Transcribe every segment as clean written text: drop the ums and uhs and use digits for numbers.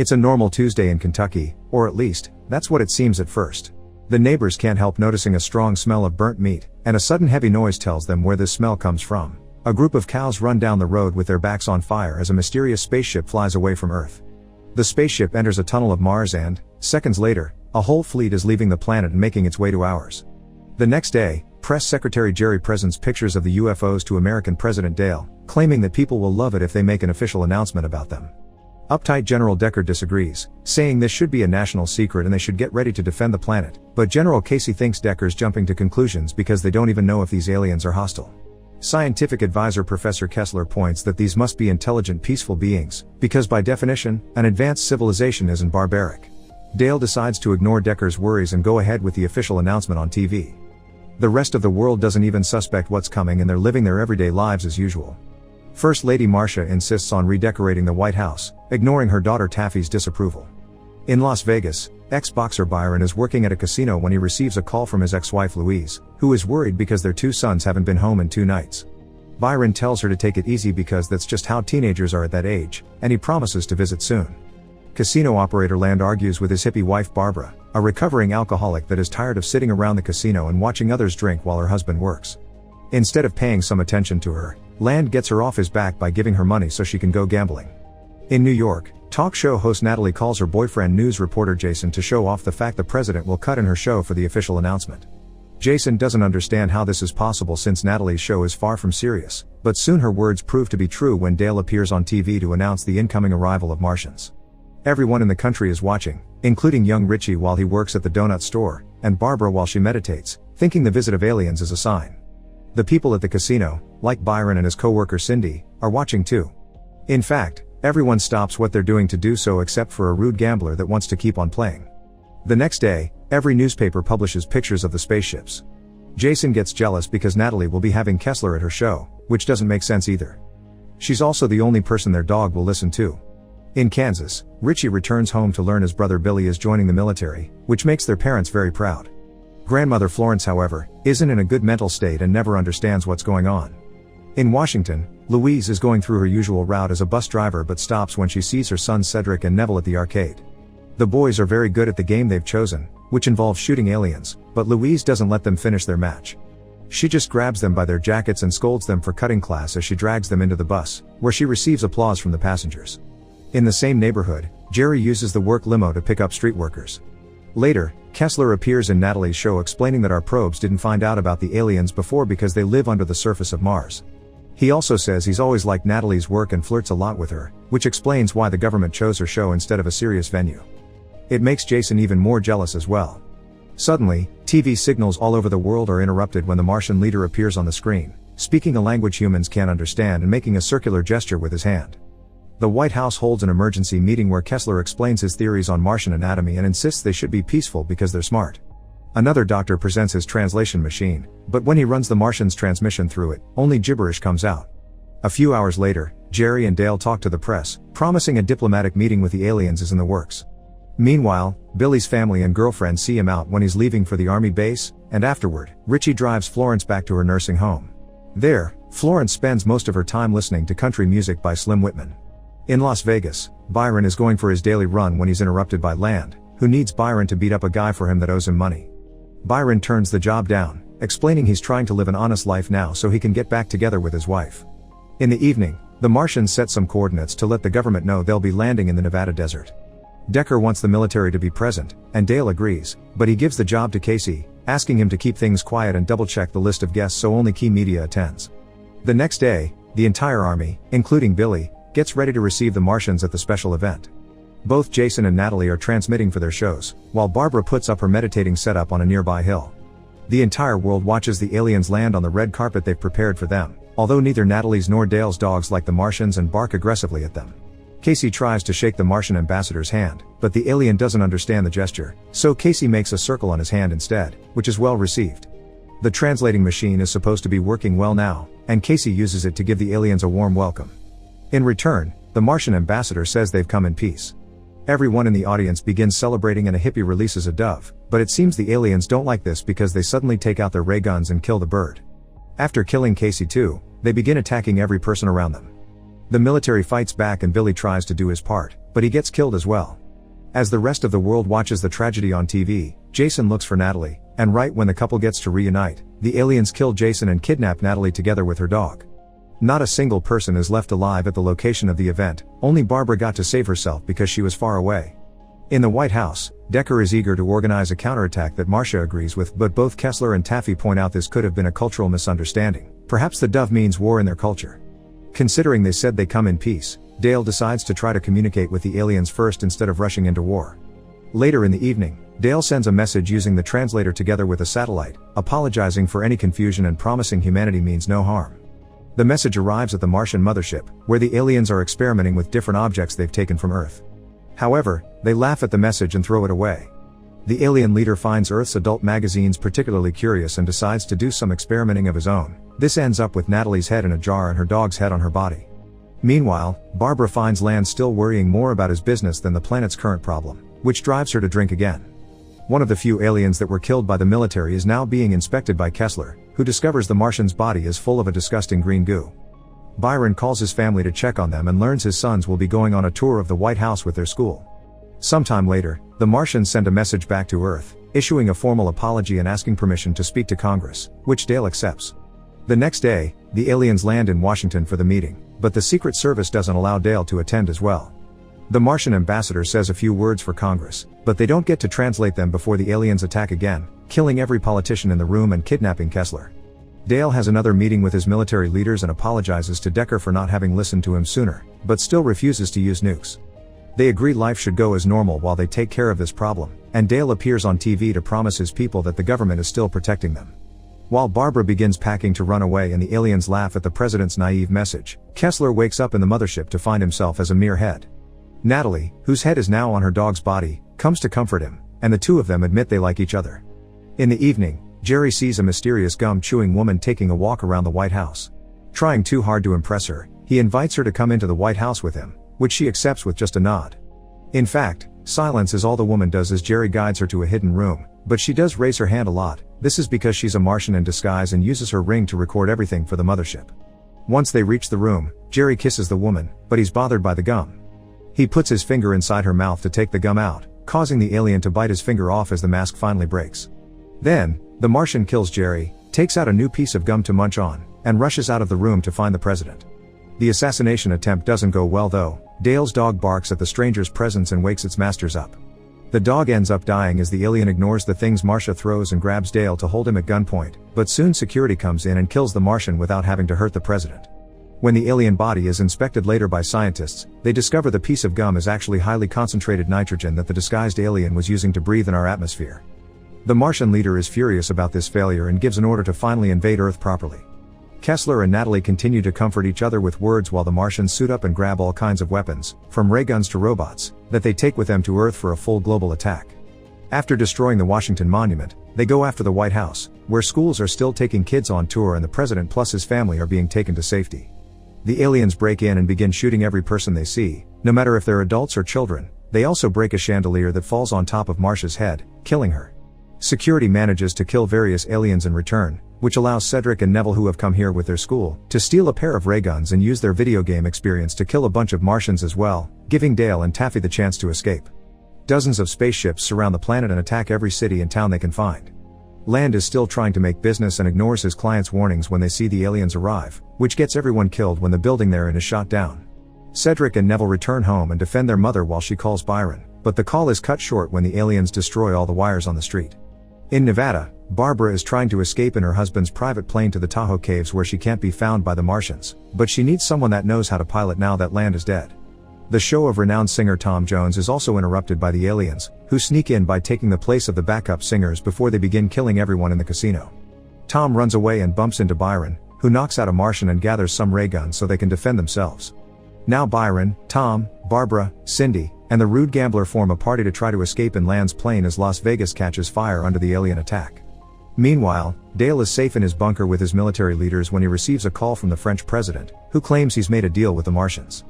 It's a normal Tuesday in Kentucky, or at least, that's what it seems at first. The neighbors can't help noticing a strong smell of burnt meat, and a sudden heavy noise tells them where this smell comes from. A group of cows run down the road with their backs on fire as a mysterious spaceship flies away from Earth. The spaceship enters a tunnel of Mars and, seconds later, a whole fleet is leaving the planet and making its way to ours. The next day, Press Secretary Jerry presents pictures of the UFOs to American President Dale, claiming that people will love it if they make an official announcement about them. Uptight General Decker disagrees, saying this should be a national secret and they should get ready to defend the planet, but General Casey thinks Decker's jumping to conclusions because they don't even know if these aliens are hostile. Scientific advisor Professor Kessler points that these must be intelligent, peaceful beings, because by definition, an advanced civilization isn't barbaric. Dale decides to ignore Decker's worries and go ahead with the official announcement on TV. The rest of the world doesn't even suspect what's coming and they're living their everyday lives as usual. First Lady Marcia insists on redecorating the White House, ignoring her daughter Taffy's disapproval. In Las Vegas, ex-boxer Byron is working at a casino when he receives a call from his ex-wife Louise, who is worried because their 2 sons haven't been home in 2 nights. Byron tells her to take it easy because that's just how teenagers are at that age, and he promises to visit soon. Casino operator Land argues with his hippie wife Barbara, a recovering alcoholic that is tired of sitting around the casino and watching others drink while her husband works. Instead of paying some attention to her, Land gets her off his back by giving her money so she can go gambling. In New York, talk show host Natalie calls her boyfriend news reporter Jason to show off the fact the president will cut in her show for the official announcement. Jason doesn't understand how this is possible since Natalie's show is far from serious, but soon her words prove to be true when Dale appears on TV to announce the incoming arrival of Martians. Everyone in the country is watching, including young Richie while he works at the donut store, and Barbara while she meditates, thinking the visit of aliens is a sign. The people at the casino, like Byron and his co-worker Cindy, are watching too. In fact, everyone stops what they're doing to do so except for a rude gambler that wants to keep on playing. The next day, every newspaper publishes pictures of the spaceships. Jason gets jealous because Natalie will be having Kessler at her show, which doesn't make sense either. She's also the only person their dog will listen to. In Kansas, Richie returns home to learn his brother Billy is joining the military, which makes their parents very proud. Grandmother Florence, however, isn't in a good mental state and never understands what's going on. In Washington, Louise is going through her usual route as a bus driver but stops when she sees her sons Cedric and Neville at the arcade. The boys are very good at the game they've chosen, which involves shooting aliens, but Louise doesn't let them finish their match. She just grabs them by their jackets and scolds them for cutting class as she drags them into the bus, where she receives applause from the passengers. In the same neighborhood, Jerry uses the work limo to pick up street workers. Later, Kessler appears in Natalie's show explaining that our probes didn't find out about the aliens before because they live under the surface of Mars. He also says he's always liked Natalie's work and flirts a lot with her, which explains why the government chose her show instead of a serious venue. It makes Jason even more jealous as well. Suddenly, TV signals all over the world are interrupted when the Martian leader appears on the screen, speaking a language humans can't understand and making a circular gesture with his hand. The White House holds an emergency meeting where Kessler explains his theories on Martian anatomy and insists they should be peaceful because they're smart. Another doctor presents his translation machine, but when he runs the Martian's transmission through it, only gibberish comes out. A few hours later, Jerry and Dale talk to the press, promising a diplomatic meeting with the aliens is in the works. Meanwhile, Billy's family and girlfriend see him out when he's leaving for the army base, and afterward, Richie drives Florence back to her nursing home. There, Florence spends most of her time listening to country music by Slim Whitman. In Las Vegas, Byron is going for his daily run when he's interrupted by Land, who needs Byron to beat up a guy for him that owes him money. Byron turns the job down, explaining he's trying to live an honest life now so he can get back together with his wife. In the evening, the Martians set some coordinates to let the government know they'll be landing in the Nevada desert. Decker wants the military to be present, and Dale agrees, but he gives the job to Casey, asking him to keep things quiet and double-check the list of guests so only key media attends. The next day, the entire army, including Billy, gets ready to receive the Martians at the special event. Both Jason and Natalie are transmitting for their shows, while Barbara puts up her meditating setup on a nearby hill. The entire world watches the aliens land on the red carpet they've prepared for them, although neither Natalie's nor Dale's dogs like the Martians and bark aggressively at them. Casey tries to shake the Martian ambassador's hand, but the alien doesn't understand the gesture, so Casey makes a circle on his hand instead, which is well received. The translating machine is supposed to be working well now, and Casey uses it to give the aliens a warm welcome. In return, the Martian ambassador says they've come in peace. Everyone in the audience begins celebrating and a hippie releases a dove, but it seems the aliens don't like this because they suddenly take out their ray guns and kill the bird. After killing Casey too, they begin attacking every person around them. The military fights back and Billy tries to do his part, but he gets killed as well. As the rest of the world watches the tragedy on TV, Jason looks for Natalie, and right when the couple gets to reunite, the aliens kill Jason and kidnap Natalie together with her dog. Not a single person is left alive at the location of the event, only Barbara got to save herself because she was far away. In the White House, Decker is eager to organize a counterattack that Marcia agrees with, but both Kessler and Taffy point out this could have been a cultural misunderstanding. Perhaps the dove means war in their culture. Considering they said they come in peace, Dale decides to try to communicate with the aliens first instead of rushing into war. Later in the evening, Dale sends a message using the translator together with a satellite, apologizing for any confusion and promising humanity means no harm. The message arrives at the Martian mothership, where the aliens are experimenting with different objects they've taken from Earth. However, they laugh at the message and throw it away. The alien leader finds Earth's adult magazines particularly curious and decides to do some experimenting of his own. This ends up with Natalie's head in a jar and her dog's head on her body. Meanwhile, Barbara finds Land still worrying more about his business than the planet's current problem, which drives her to drink again. One of the few aliens that were killed by the military is now being inspected by Kessler, who discovers the Martian's body is full of a disgusting green goo. Byron calls his family to check on them and learns his sons will be going on a tour of the White House with their school. Sometime later, the Martians send a message back to Earth, issuing a formal apology and asking permission to speak to Congress, which Dale accepts. The next day, the aliens land in Washington for the meeting, but the Secret Service doesn't allow Dale to attend as well. The Martian ambassador says a few words for Congress, but they don't get to translate them before the aliens attack again, killing every politician in the room and kidnapping Kessler. Dale has another meeting with his military leaders and apologizes to Decker for not having listened to him sooner, but still refuses to use nukes. They agree life should go as normal while they take care of this problem, and Dale appears on TV to promise his people that the government is still protecting them. While Barbara begins packing to run away and the aliens laugh at the president's naive message, Kessler wakes up in the mothership to find himself as a mere head. Natalie, whose head is now on her dog's body, comes to comfort him, and the two of them admit they like each other. In the evening, Jerry sees a mysterious gum-chewing woman taking a walk around the White House. Trying too hard to impress her, he invites her to come into the White House with him, which she accepts with just a nod. In fact, silence is all the woman does as Jerry guides her to a hidden room, but she does raise her hand a lot. This is because she's a Martian in disguise and uses her ring to record everything for the mothership. Once they reach the room, Jerry kisses the woman, but he's bothered by the gum. He puts his finger inside her mouth to take the gum out, causing the alien to bite his finger off as the mask finally breaks. Then, the Martian kills Jerry, takes out a new piece of gum to munch on, and rushes out of the room to find the president. The assassination attempt doesn't go well though. Dale's dog barks at the stranger's presence and wakes its masters up. The dog ends up dying as the alien ignores the things Marcia throws and grabs Dale to hold him at gunpoint, but soon security comes in and kills the Martian without having to hurt the president. When the alien body is inspected later by scientists, they discover the piece of gum is actually highly concentrated nitrogen that the disguised alien was using to breathe in our atmosphere. The Martian leader is furious about this failure and gives an order to finally invade Earth properly. Kessler and Natalie continue to comfort each other with words while the Martians suit up and grab all kinds of weapons, from ray guns to robots, that they take with them to Earth for a full global attack. After destroying the Washington Monument, they go after the White House, where schools are still taking kids on tour and the president plus his family are being taken to safety. The aliens break in and begin shooting every person they see, no matter if they're adults or children. They also break a chandelier that falls on top of Marcia's head, killing her. Security manages to kill various aliens in return, which allows Cedric and Neville, who have come here with their school, to steal a pair of ray guns and use their video game experience to kill a bunch of Martians as well, giving Dale and Taffy the chance to escape. Dozens of spaceships surround the planet and attack every city and town they can find. Land is still trying to make business and ignores his clients' warnings when they see the aliens arrive, which gets everyone killed when the building they're in is shot down. Cedric and Neville return home and defend their mother while she calls Byron, but the call is cut short when the aliens destroy all the wires on the street. In Nevada, Barbara is trying to escape in her husband's private plane to the Tahoe Caves where she can't be found by the Martians, but she needs someone that knows how to pilot now that Land is dead. The show of renowned singer Tom Jones is also interrupted by the aliens, who sneak in by taking the place of the backup singers before they begin killing everyone in the casino. Tom runs away and bumps into Byron, who knocks out a Martian and gathers some ray guns so they can defend themselves. Now Byron, Tom, Barbara, Cindy, and the rude gambler form a party to try to escape in Land's plane as Las Vegas catches fire under the alien attack. Meanwhile, Dale is safe in his bunker with his military leaders when he receives a call from the French president, who claims he's made a deal with the Martians.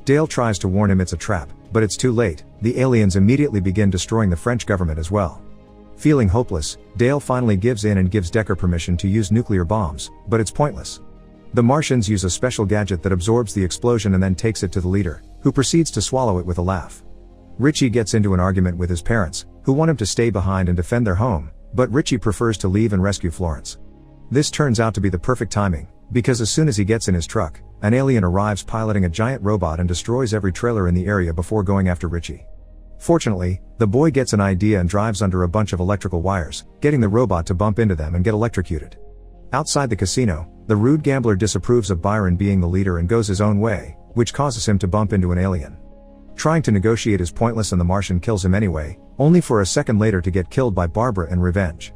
Dale tries to warn him it's a trap, but it's too late. The aliens immediately begin destroying the French government as well. Feeling hopeless, Dale finally gives in and gives Decker permission to use nuclear bombs, but it's pointless. The Martians use a special gadget that absorbs the explosion and then takes it to the leader, who proceeds to swallow it with a laugh. Richie gets into an argument with his parents, who want him to stay behind and defend their home, but Richie prefers to leave and rescue Florence. This turns out to be the perfect timing, because as soon as he gets in his truck, an alien arrives piloting a giant robot and destroys every trailer in the area before going after Richie. Fortunately, the boy gets an idea and drives under a bunch of electrical wires, getting the robot to bump into them and get electrocuted. Outside the casino, the rude gambler disapproves of Byron being the leader and goes his own way, which causes him to bump into an alien. Trying to negotiate is pointless and the Martian kills him anyway, only for a second later to get killed by Barbara in revenge.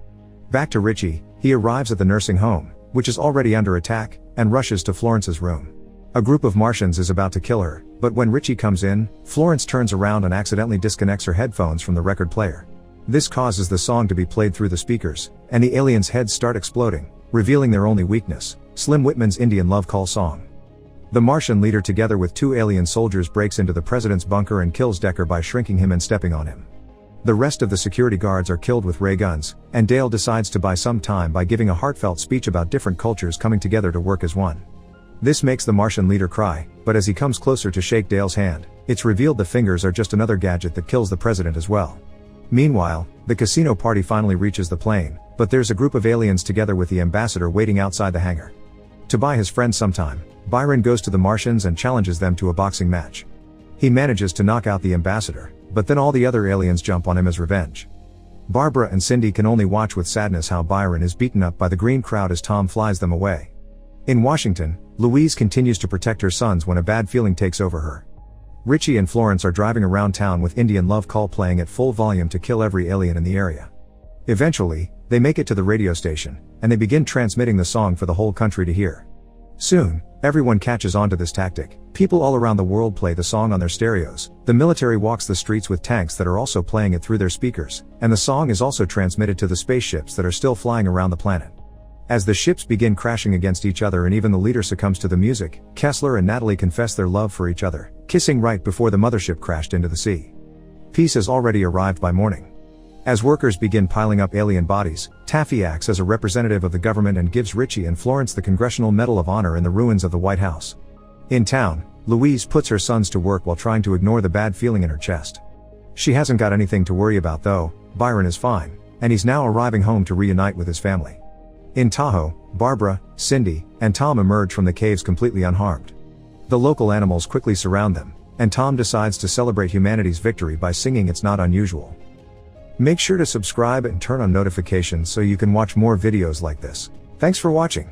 Back to Richie, he arrives at the nursing home, which is already under attack, and rushes to Florence's room. A group of Martians is about to kill her, but when Richie comes in, Florence turns around and accidentally disconnects her headphones from the record player. This causes the song to be played through the speakers, and the aliens' heads start exploding, revealing their only weakness, Slim Whitman's Indian love call song. The Martian leader together with 2 alien soldiers breaks into the president's bunker and kills Decker by shrinking him and stepping on him. The rest of the security guards are killed with ray guns, and Dale decides to buy some time by giving a heartfelt speech about different cultures coming together to work as one. This makes the Martian leader cry, but as he comes closer to shake Dale's hand, it's revealed the fingers are just another gadget that kills the president as well. Meanwhile, the casino party finally reaches the plane, but there's a group of aliens together with the ambassador waiting outside the hangar. To buy his friends some time, Byron goes to the Martians and challenges them to a boxing match. He manages to knock out the ambassador, but then all the other aliens jump on him as revenge. Barbara and Cindy can only watch with sadness how Byron is beaten up by the green crowd as Tom flies them away. In Washington, Louise continues to protect her sons when a bad feeling takes over her. Richie and Florence are driving around town with Indian Love Call playing at full volume to kill every alien in the area. Eventually, they make it to the radio station, and they begin transmitting the song for the whole country to hear. Soon, everyone catches on to this tactic. People all around the world play the song on their stereos, the military walks the streets with tanks that are also playing it through their speakers, and the song is also transmitted to the spaceships that are still flying around the planet. As the ships begin crashing against each other and even the leader succumbs to the music, Kessler and Natalie confess their love for each other, kissing right before the mothership crashed into the sea. Peace has already arrived by morning. As workers begin piling up alien bodies, Taffy acts as a representative of the government and gives Richie and Florence the Congressional Medal of Honor in the ruins of the White House. In town, Louise puts her sons to work while trying to ignore the bad feeling in her chest. She hasn't got anything to worry about though. Byron is fine, and he's now arriving home to reunite with his family. In Tahoe, Barbara, Cindy, and Tom emerge from the caves completely unharmed. The local animals quickly surround them, and Tom decides to celebrate humanity's victory by singing "It's Not Unusual." Make sure to subscribe and turn on notifications so you can watch more videos like this. Thanks for watching.